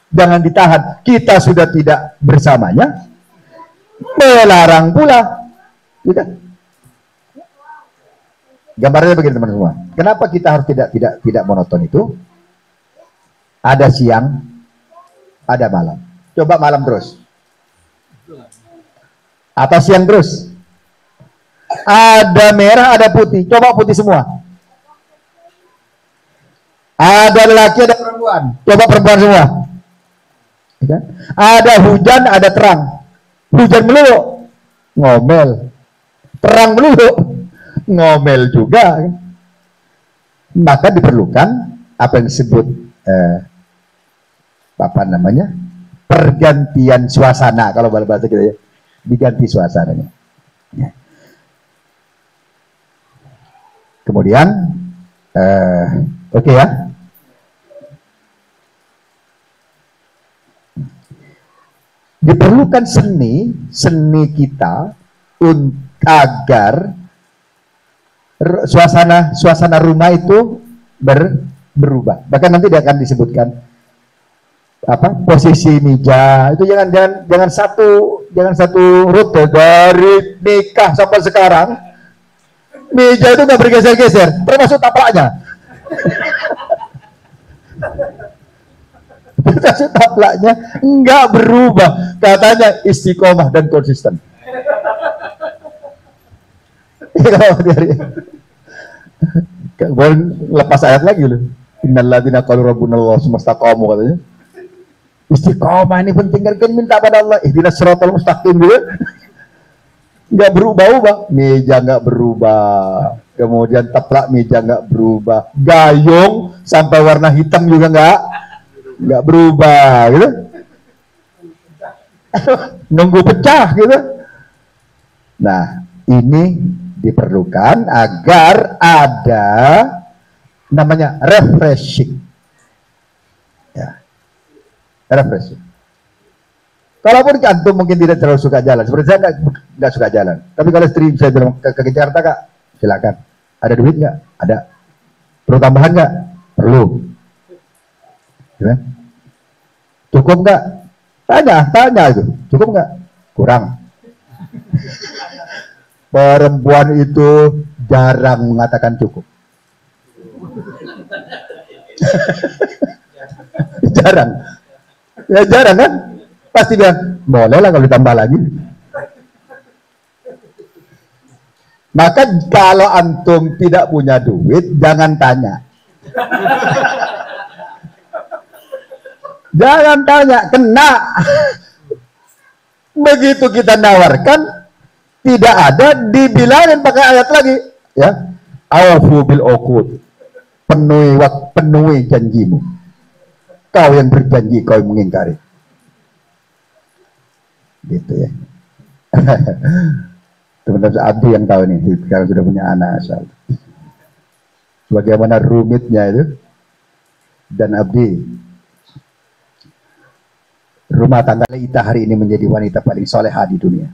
C: jangan ditahan. Kita sudah tidak bersamanya, melarang pula. Gitu. Gambarnya begini teman semua. Kenapa kita harus tidak monoton itu? Ada siang, ada malam. Coba malam terus. Atau siang terus. Ada merah, ada putih. Coba putih semua. Ada lelaki, ada perempuan. Coba perempuan semua. Ada hujan, ada terang. Hujan melulu, ngomel. Terang melulu, ngomel juga. Maka diperlukan apa yang disebut pergantian suasana. Kalau bahasa kita ya, diganti suasananya. Ya. Kemudian oke ya. Diperlukan seni kita agar suasana rumah itu berubah. Bahkan nanti dia akan disebutkan posisi meja itu jangan satu rute dari nikah sampai sekarang. Meja itu nggak bergeser-geser, termasuk taplaknya. Termasuk taplaknya nggak berubah. Katanya istiqomah dan konsisten. Boleh lepas ayat lagi loh. Innalladzina qalu rabbunallahu tsumastaqamu katanya. Istiqomah ini penting kan minta pada Allah. Ihdinas siratal mustaqim gitu. Nggak berubah-ubah, meja nggak berubah, kemudian taplak meja nggak berubah, gayung sampai warna hitam juga nggak berubah, gitu. Nunggu pecah, gitu. Nah, ini diperlukan agar ada namanya refreshing, ya, refreshing. Kalaupun antum mungkin tidak terlalu suka jalan, seperti saya nggak suka jalan. Tapi kalau istri saya bilang ke Jakarta kak, silakan. Ada duit nggak? Ada. Perlu tambahan nggak? Perlu. Ya. Cukup nggak? Tanya itu. Cukup nggak? Kurang. Perempuan itu jarang mengatakan cukup. Jarang. Ya jarang kan? Pasti bilang, boleh lah kalau ditambah lagi. Maka kalau antum tidak punya duit, jangan tanya. Jangan tanya, kena. Begitu kita nawarkan, tidak ada, dibilangin pakai ayat lagi. Ya, aufu bil uqud. Penuhi janjimu. Kau yang berjanji, kau yang mengingkari. Gitu ya. Teman-teman Abdi yang tahu nih, sekarang sudah punya anak asal. Bagaimana rumitnya itu. Dan Abdi, rumah tangga Ita hari ini menjadi wanita paling soleha di dunia.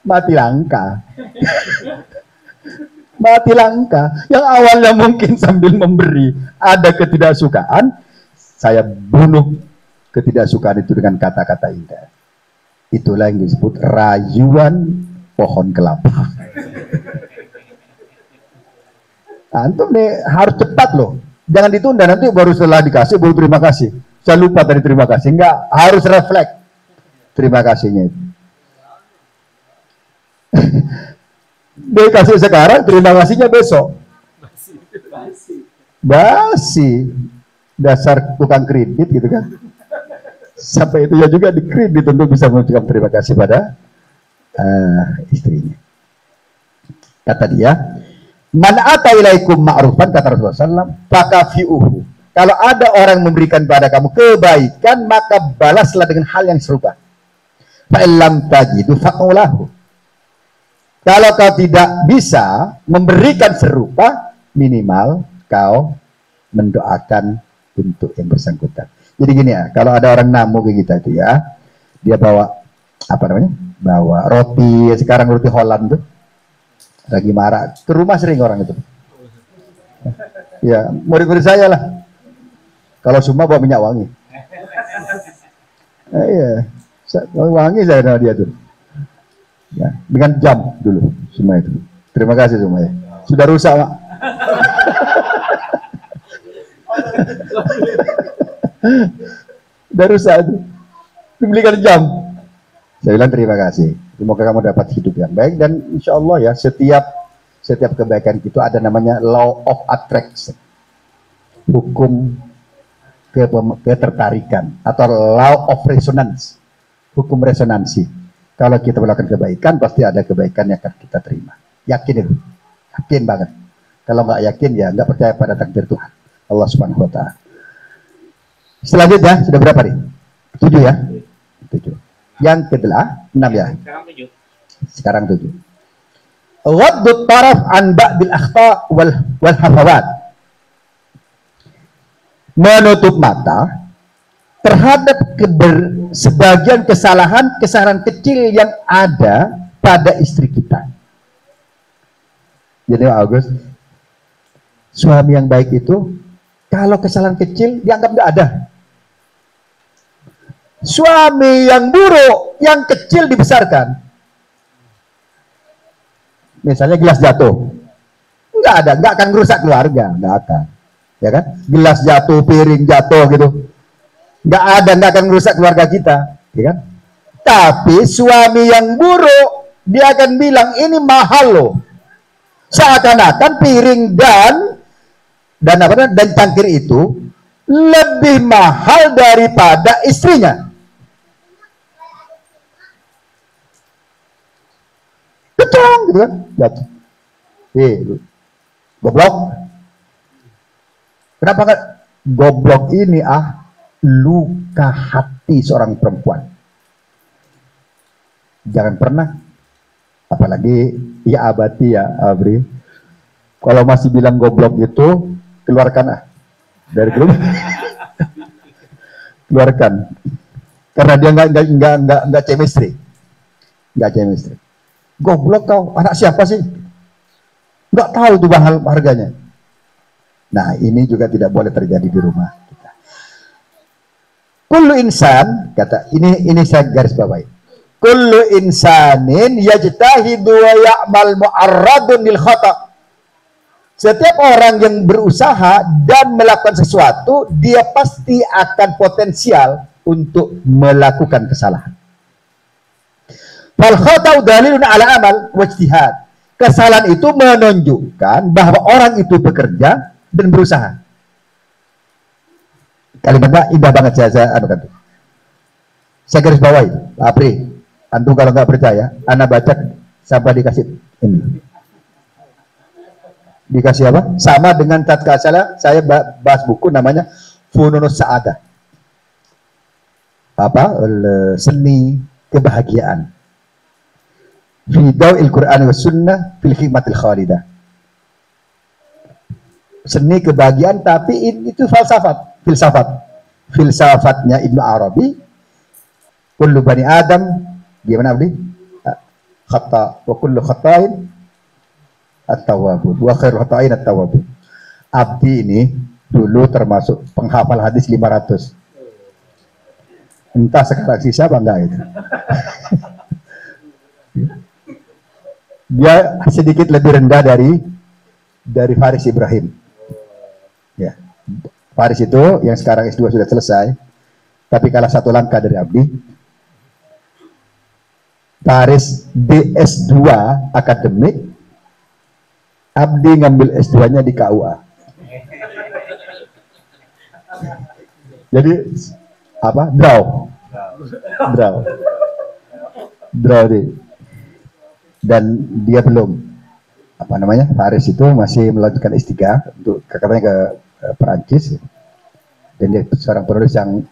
C: Mati langka. Mati langka. Yang awalnya mungkin sambil memberi ada ketidaksukaan, saya bunuh ketidaksukaan itu dengan kata-kata indah. Itulah yang disebut rayuan pohon kelapa. Antum nih harus cepat loh. Jangan ditunda, nanti baru setelah dikasih baru terima kasih. Saya lupa tadi terima kasih. Enggak, harus refleks terima kasihnya itu. Dia kasih sekarang, terima kasihnya besok. Basi. Dasar tukang kredit gitu kan. Sampai itu ya juga dikredit untuk bisa mengucapkan terima kasih pada istrinya. Kata dia, man ata ilaikum ma'rufan, kata Rasulullah SAW, fakafi'uhu. Kalau ada orang memberikan pada kamu kebaikan, maka balaslah dengan hal yang serupa. Fa'illam tajidu fa'ulahu. Kalau kau tidak bisa memberikan serupa, minimal kau mendoakan untuk yang bersangkutan. Jadi gini ya, kalau ada orang namu ke kita itu ya, dia bawa apa namanya? Bawa roti, sekarang roti Holland tuh. Lagi marah, ke rumah sering orang itu. Ya, murid-murid saya lah. Kalau semua bawa minyak wangi. Iya, wangi saya sama dia tuh. Ya, dengan jam dulu semua itu. Terima kasih semua ya. Sudah rusak, Mak. Udah rusak itu. Dibelikan jam. Saya bilang terima kasih. Semoga kamu dapat hidup yang baik dan insya Allah ya setiap kebaikan itu ada namanya law of attraction, hukum ketertarikan atau law of resonance, hukum resonansi. Kalau kita melakukan kebaikan pasti ada kebaikan yang akan kita terima. Yakin itu, yakin banget. Kalau nggak yakin ya nggak percaya pada takdir Tuhan Allah Subhanahu Wa Taala. Selanjutnya sudah berapa nih? 7 ya? 7. Yang kedua 6 ya? Sekarang 7. Ghaddut taraf an ba'dil akhta wal hafawat. Menutup mata terhadap sebagian kesalahan kecil yang ada pada istri kita. Jadi Agus, suami yang baik itu kalau kesalahan kecil dianggap nggak ada. Suami yang buruk, yang kecil dibesarkan. Misalnya gelas jatuh, nggak ada, nggak akan merusak keluarga, nggak akan, ya kan? Gelas jatuh, piring jatuh gitu, nggak akan merusak keluarga kita, ya kan? Tapi suami yang buruk, dia akan bilang ini mahal loh, seakan-akan piring dan cangkir itu lebih mahal daripada istrinya. Kecong gitu kan, jatuh. Goblok. Kenapa kan? Goblok ini luka hati seorang perempuan. Jangan pernah, apalagi ya abati ya Abri, kalau masih bilang goblok itu keluarkan dari grup. Keluarkan. Karena dia nggak chemistry. Nggak chemistry. Goblok kau, anak siapa sih? Nggak tahu tuh mahal harganya. Nah, ini juga tidak boleh terjadi di rumah kita. Kullu insan, kata ini saya garis bawahi. kullu insanin yajtahidu wa ya'mal mu'arradun lil khata. Setiap orang yang berusaha dan melakukan sesuatu, dia pasti akan potensial untuk melakukan kesalahan. Fal khata'u dalilun ala amal wa ijtihad. Kesalahan itu menunjukkan bahwa orang itu bekerja dan berusaha. Kalimatnya indah banget, saya anukan. Saya garis bawahi, Apri. Antum kalau nggak percaya, Anda baca sampai dikasih ini. Dikasih apa? Sama dengan tatkala saya bahas buku namanya Fununus Sa'adah. Apa? Seni kebahagiaan. Fi Daw'il Qur'an wa Sunnah fil Hikmatil Khalidah. Seni kebahagiaan, tapi itu filsafat. Filsafatnya Ibnu Arabi. Kullu bani Adam, gimana beli? Khata wa kullu khata'in at-tawwabun wa khairul khata'in at-tawwabun. Abdi ini dulu termasuk penghafal hadis 500. Entah sekarang sisa apa enggak itu. Dia sedikit lebih rendah dari Faris Ibrahim. Ya. Faris itu yang sekarang S2 sudah selesai, tapi kalah satu langkah dari Abdi. Faris DS2 akademik, Abdi ngambil S2-nya di KUA. Jadi apa? Draw deh. Dan dia belum apa namanya? Faris itu masih melanjutkan S3 untuk katanya ke Perancis. Dan dia seorang penulis yang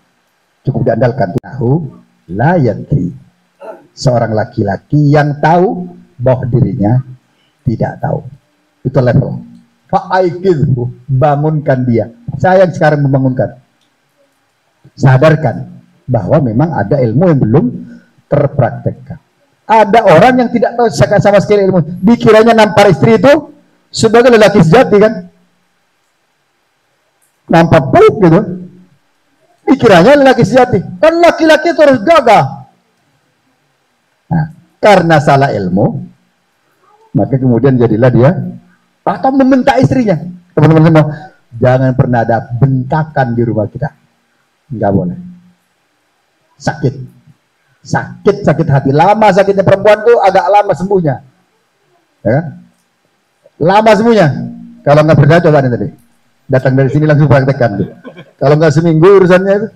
C: cukup diandalkan. Tahu la yadri. Seorang laki-laki yang tahu bahwa dirinya tidak tahu. Itu level. Fa'aikidhu, bangunkan dia. Saya yang sekarang membangunkan. Sadarkan bahwa memang ada ilmu yang belum terpraktekkan. Ada orang yang tidak tahu sama sekali ilmu. Dikiranya nampar istri itu sebagai lelaki sejati kan? Nampak peluk gitu. Dikiranya lelaki sejati. Kan laki-laki itu harus gagah. Nah, karena salah ilmu, maka kemudian jadilah dia atau membentak istrinya. Teman-teman semua, jangan pernah ada bentakan di rumah kita. Enggak boleh. Sakit hati. Lama sakitnya perempuan tuh agak lama sembuhnya. Ya kan? Lama sembuhnya. Kalau nggak percaya coba nih tadi. Datang dari sini langsung praktekkan tuh. Kalau nggak seminggu urusannya itu.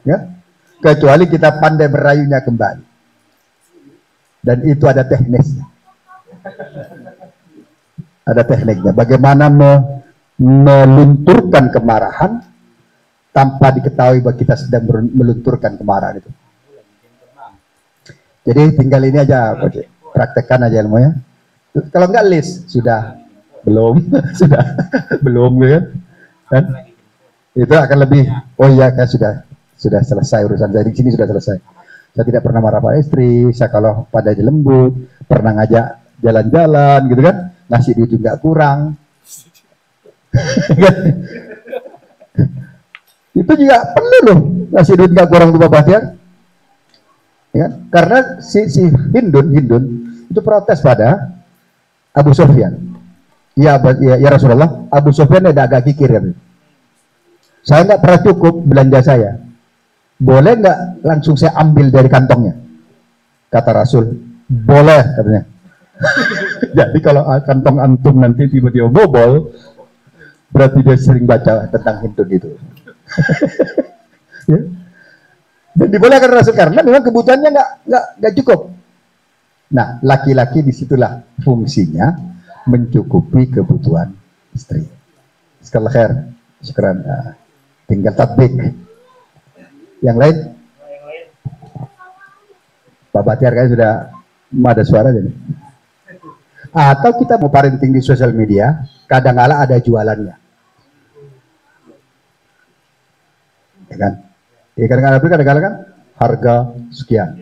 C: Ya. Kecuali kita pandai merayunya kembali. Dan itu ada teknisnya. Ada tekniknya. Bagaimana melunturkan kemarahan tanpa diketahui bahwa kita sedang melunturkan kemarahan itu. Jadi tinggal ini aja, praktekkan aja ilmunya. Kalau enggak list, sudah belum, sudah belum kan? Itu akan lebih. Oh iya kan sudah selesai urusan saya di sini, sudah selesai. Saya tidak pernah marah pada istri. Saya kalau pada lembut, pernah ngajak jalan-jalan gitu kan, ngasih duit juga kurang. Itu juga perlu loh, ngasih duit nggak kurang tuh Bapak ya. Ya, karena si Hindun itu protes pada Abu Sufyan. Ya Rasulullah, Abu Sufyan ada agak kikir kan. Saya nggak pernah cukup belanja saya. Boleh nggak langsung saya ambil dari kantongnya? Kata Rasul, boleh katanya. Jadi kalau kantong antum nanti tiba-tiba bobol, berarti dia sering baca tentang Hindun itu. Ya. Dan dibolehkan Rasul karena memang kebutuhannya nggak cukup. Nah, laki-laki disitulah fungsinya mencukupi kebutuhan istri. Sekali khair, syukran. Tinggal tatbik. Yang lain, Pak Batiar kayaknya sudah ada suara jadi. Atau kita mau parenting di sosial media, kadang-kala ada jualannya. Ya kan? Ya kadang-kala kan harga sekian.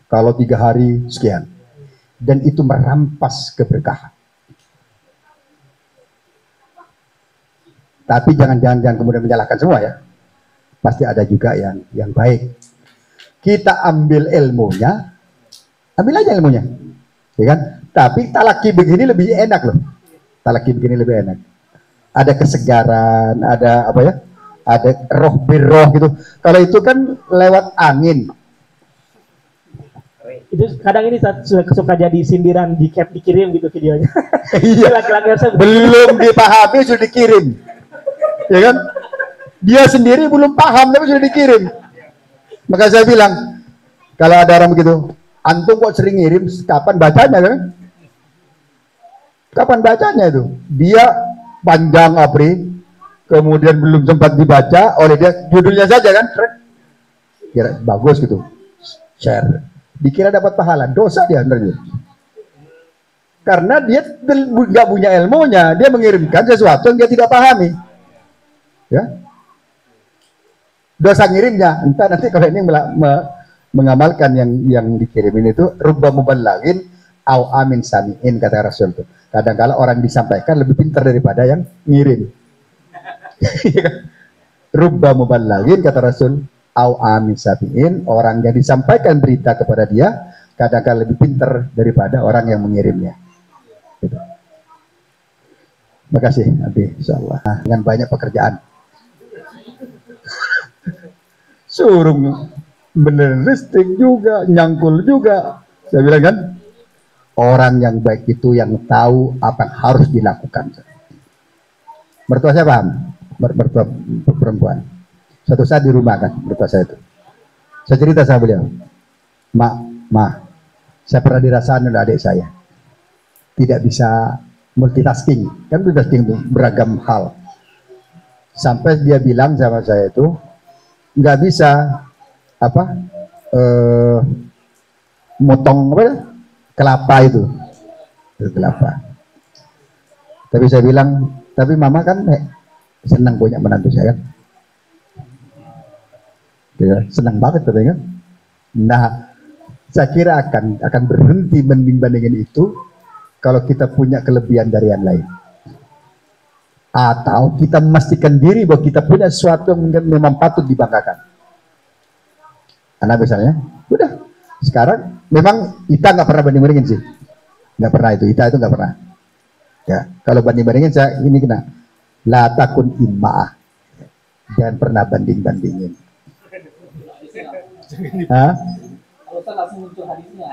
C: Kalau 3 hari sekian. Dan itu merampas keberkahan. Tapi jangan kemudian menyalahkan semua ya. Pasti ada juga yang baik. kita ambil ilmunya, ambil aja ilmunya, ya kan? Tapi talaki begini lebih enak loh. Talaki begini lebih enak. Ada kesegaran, ada apa ya? Ada roh biroh gitu. Kalau itu kan lewat angin.
A: Itu kadang ini suka jadi sindiran dikirim gitu videonya.
C: Iya.
A: Laki-laki
C: Belum dipahami sudah dikirim, ya kan? Dia sendiri belum paham tapi sudah dikirim. Maka saya bilang, kalau ada orang begitu, antum kok sering ngirim, kapan bacanya kan? Kapan bacanya itu? Dia panjang Apri, kemudian belum sempat dibaca oleh dia, judulnya saja kan? Kira bagus gitu, share. Dikira dapat pahala, dosa dia sebenarnya. Karena dia nggak punya ilmunya, dia mengirimkan sesuatu yang dia tidak pahami. Ya, dosa ngirimnya. Entah nanti kalau ini mengamalkan yang dikirimin itu rubba mubalaghin au amin samiin, kata Rasul itu. Kadang-kala orang disampaikan lebih pintar daripada yang ngirim. Rubba mubalaghin, kata Rasul, au amin samiin, orang yang disampaikan berita kepada dia kadang-kala lebih pintar daripada orang yang mengirimnya. Gitu. Makasih nanti insyaallah. Dengan banyak pekerjaan. Suruh bener listrik juga, nyangkul juga. Saya bilang kan, orang yang baik itu yang tahu apa yang harus dilakukan. Mertua saya paham, mertua perempuan. Suatu saat di rumah kan, mertua saya itu. Saya cerita sama beliau, Ma, saya pernah dirasakan oleh adik saya. Tidak bisa multitasking, kan multitasking itu beragam hal. Sampai dia bilang sama saya itu, nggak bisa motong kelapa itu kelapa. Tapi saya bilang, tapi mama kan senang punya menantu saya kan, ya, senang banget katanya kan. Nah, saya kira akan berhenti bandingin itu kalau kita punya kelebihan dari yang lain, atau kita memastikan diri bahwa kita punya sesuatu yang memang patut dibanggakan. Karena misalnya, udah sekarang memang Ita nggak pernah banding-bandingin sih, nggak pernah itu nggak pernah. Ya, kalau banding-bandingin saya ini kena la takun imma'ah, jangan pernah banding-bandingin. Hah?
D: Kalau saya langsung muncul hadisnya.